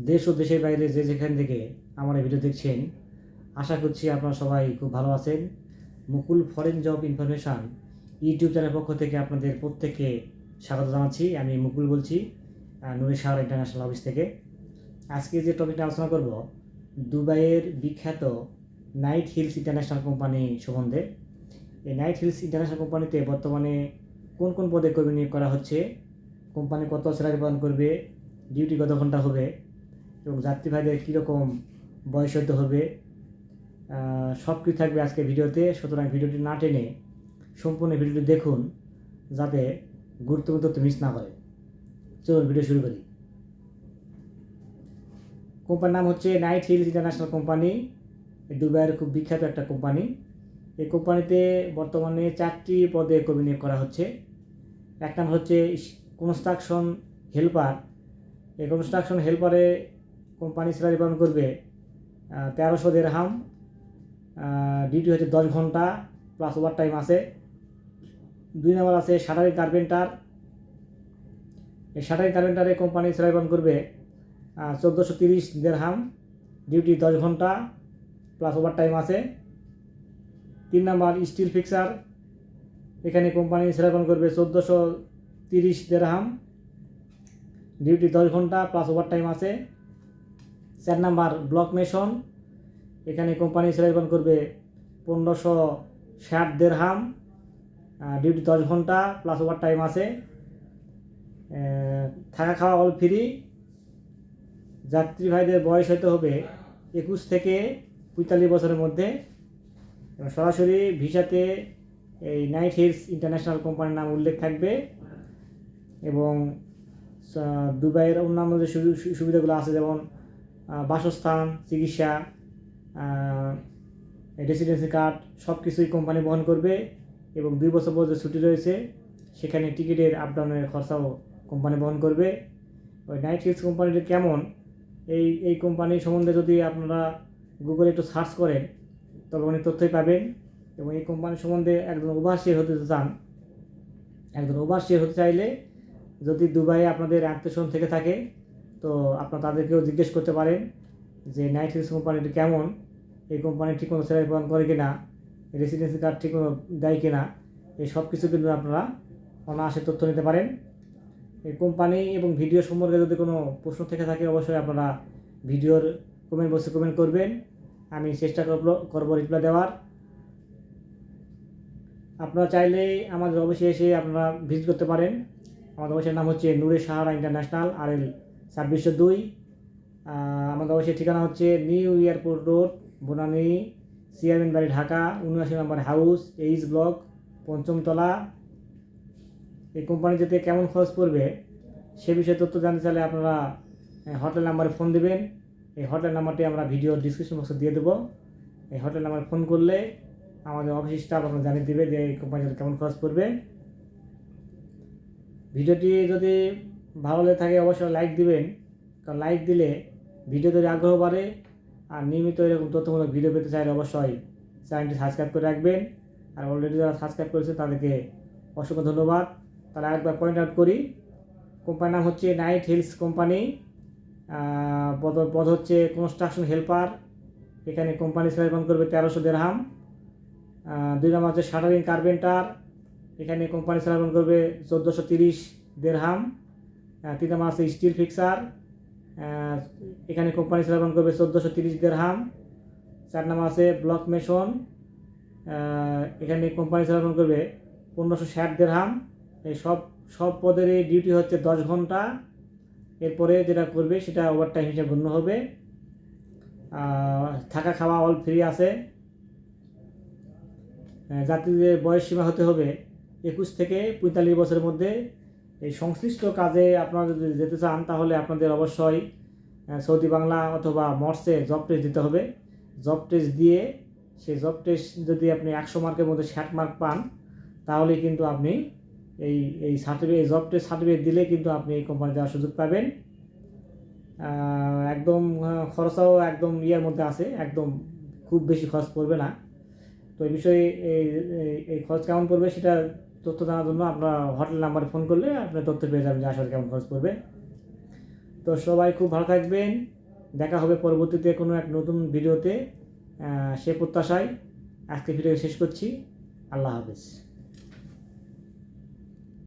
দেশ ও দেশের বাইরে যে যেখান থেকে আমার এই ভিডিও দেখছেন, আশা করছি আপনারা সবাই খুব ভালো আছেন। মুকুল ফরেন জব ইনফরমেশান ইউটিউব চ্যানেলের পক্ষ থেকে আপনাদের প্রত্যেককে স্বাগত জানাচ্ছি। আমি মুকুল বলছি, নুরে শাহর ইন্টারন্যাশনাল অফিস থেকে। আজকে যে টপিকটা আলোচনা করব, দুবাইয়ের বিখ্যাত নাইট হিলস ইন্টারন্যাশনাল কোম্পানি সম্বন্ধে। এই নাইট হিলস ইন্টারন্যাশনাল কোম্পানিতে বর্তমানে কোন কোন পদে কর্মী নিয়োগ করা হচ্ছে, কোম্পানি কত স্যালারি প্রদান করবে, ডিউটি কত ঘন্টা হবে এবং যাত্রীভাইদের কীরকম বয়স হতে হবে, সব কিছু থাকবে আজকে ভিডিওতে। সুতরাং ভিডিওটি না টেনে সম্পূর্ণ ভিডিওটি দেখুন, যাতে গুরুত্বপূর্ণ তথ্য মিস না করে। চলুন ভিডিও শুরু করি। কোম্পানির নাম হচ্ছে নাইট হিলস ইন্টারন্যাশনাল কোম্পানি। দুবাইয়ের খুব বিখ্যাত একটা কোম্পানি। এই কোম্পানিতে বর্তমানে 4টি পদে কর্মী নিয়োগ করা হচ্ছে। এক নাম হচ্ছে কনস্ট্রাকশন হেল্পার। এই কনস্ট্রাকশন হেল্পারে কোম্পানি স্যালারি প্রদান করবে 1300 দিরহাম। ডিউটি হচ্ছে 10 ঘন্টা প্লাস ওভার টাইম আছে। 2 নম্বর আছে শাটারিং কার্পেন্টার। এই শাটারিং কার্পেন্টারে কোম্পানি স্যালারি প্রদান করবে 1430 দিরহাম। ডিউটি 10 ঘন্টা প্লাস ওভার টাইম আছে। 3 নম্বর স্টিল ফিক্সার। এখানে কোম্পানি স্যালারি প্রদান করবে 1430 দিরহাম। ডিউটি 10 ঘন্টা প্লাস ওভার টাইম আছে। 4 নাম্বার ব্লক মেশন। এখানে কোম্পানি স্যালারি প্রদান করবে 1560 দিরহাম। ডিউটি 10 ঘন্টা প্লাস ওভার টাইম আছে। থাকা খাওয়া অল ফ্রি। যাত্রী ভাইদের বয়স হতে হবে 21 থেকে 45 বছরের মধ্যে এবং সরাসরি ভিসাতে এই নাইট হিলস ইন্টারন্যাশনাল কোম্পানির নাম উল্লেখ থাকবে এবং দুবাইয়ের অন্যান্য যে সুবিধাগুলো আছে, যেমন বাসস্থান, চিকিৎসা, রেসিডেন্সি কার্ড, সব কিছুই কোম্পানি বহন করবে এবং 2 বছর পর যে ছুটি রয়েছে সেখানে টিকিটের আপ ডাউনের খরচাও কোম্পানি বহন করবে। ওই নাইট হিলস কোম্পানিটি কেমন, এই কোম্পানি সম্বন্ধে যদি আপনারা গুগলে একটু সার্চ করেন তবে অনেক তথ্যই পাবেন। এবং এই কোম্পানি সম্বন্ধে একজন ওভারসিয়ার হতে চান, একজন ওভারসিয়ার হতে চাইলে যদি দুবাইয়ে আপনাদের আত্মীয়স্বজন থেকে থাকে তো আপনারা তাদেরকেও জিজ্ঞেস করতে পারেন যে নাইট হিলস কোম্পানিটি কেমন, এই কোম্পানি ঠিক মতো স্যালারি প্রদান করে কিনা, রেসিডেন্সি কার্ড ঠিক মতো দেয় কিনা, এই সব কিছু কিন্তু আপনারা অনায়াসে তথ্য নিতে পারেন। এই কোম্পানি এবং ভিডিও সম্পর্কে যদি কোনো প্রশ্ন থেকে থাকে অবশ্যই আপনারা ভিডিওর কমেন্ট বক্সে কমেন্ট করবেন, আমি চেষ্টা করব রিপ্লাই দেওয়ার। আপনারা চাইলেই আমাদের অফিসে এসে আপনারা ভিজিট করতে পারেন। আমাদের অফিসের নাম হচ্ছে নুরে শাহরা ইন্টারন্যাশনাল, RL 2602। আমাদের অফিসের ঠিকানা হচ্ছে new airport road, Banani, chairman বাড়ি, ঢাকা 79 নম্বর হাউস, এইচ ব্লক, 5ম তলা। এই কোম্পানি যেতে কেমন খরচ পড়বে সে বিষয়ে তথ্য জানতে চাইলে আপনারা হটলাইন নাম্বারে ফোন দেবেন। এই হটলাইন নাম্বারটি আমরা ভিডিওর ডিসক্রিপশন বক্সে দিয়ে দেবো। এই হটলাইন নাম্বারে ফোন করলে আমাদের অফিস স্টাফ আপনারা জানিয়ে দেবে যে এই কোম্পানিতে কেমন খরচ পড়বে। ভিডিওটি যদি ভালো লেগে থাকে অবশ্যই লাইক দিবেন, কারণ লাইক দিলে ভিডিও তৈরি আগ্রহ বাড়ে। আর নিয়মিত এরকম তথ্যমূলক ভিডিও পেতে চাইলে অবশ্যই চ্যানেলটি সাবস্ক্রাইব করে রাখবেন। আর অলরেডি যারা সাবস্ক্রাইব করেছে তাদেরকে অসংখ্য ধন্যবাদ। তাহলে আরেকবার পয়েন্ট আউট করি, কোম্পানির নাম হচ্ছে নাইট হিলস কোম্পানি। পদ হচ্ছে কনস্ট্রাকশন হেল্পার। এখানে কোম্পানি স্যালারি প্রদান করবে 1300 দিরহাম। 2 নম্বর হচ্ছে শাটারিং কার্পেন্টার। এখানে কোম্পানি স্যালারি প্রদান করবে 1430 দিরহাম। 3 নম্বর আছে স্টিল ফিক্সার। এখানে কোম্পানি স্যালারি প্রদান করবে 1430 দিরহাম। 4 নম্বর আছে ব্লক মেশন। এখানে কোম্পানি স্যালারি প্রদান করবে 1560 দিরহাম। এই সব পদেরই ডিউটি হচ্ছে 10 ঘন্টা। এরপরে যেটা করবে সেটা ওভারটাইম হিসেবে গণ্য হবে। থাকা খাওয়া অল ফ্রি আছে। যাত্রীদের বয়স সীমা হতে হবে 21 থেকে 45 বছরের মধ্যে। এই সংশ্লিষ্ট কাজে আপনারা যদি যেতে চান তাহলে আপনাদের অবশ্যই সৌদি বাংলা অথবা মর্সে জব টেস্ট দিতে হবে। জব টেস্ট দিয়ে সেই জব টেস্ট যদি আপনি 100 মার্কের মধ্যে 60 মার্ক পান তাহলে কিন্তু আপনি এই সার্টিফিকেট, জব টেস্ট সার্টিফিকেট দিলে কিন্তু আপনি এই কোম্পানি যাওয়ার সুযোগ পাবেন। একদম খরচাও একদম ইয়ের মধ্যে আছে, একদম খুব বেশি খরচ পড়বে না। তো এই বিষয়ে এই খরচ কেমন পড়বে সেটা তথ্য জানার জন্য আপনারা হটলাইন নাম্বারে ফোন করলে আপনার তথ্য পেয়ে যাবেন যে আসলে কেমন খরচ পড়বে। তো সবাই খুব ভালো থাকবেন, দেখা হবে পরবর্তীতে কোনো এক নতুন ভিডিওতে, সে প্রত্যাশায় আজকে ভিডিও শেষ করছি। আল্লাহ হাফেজ।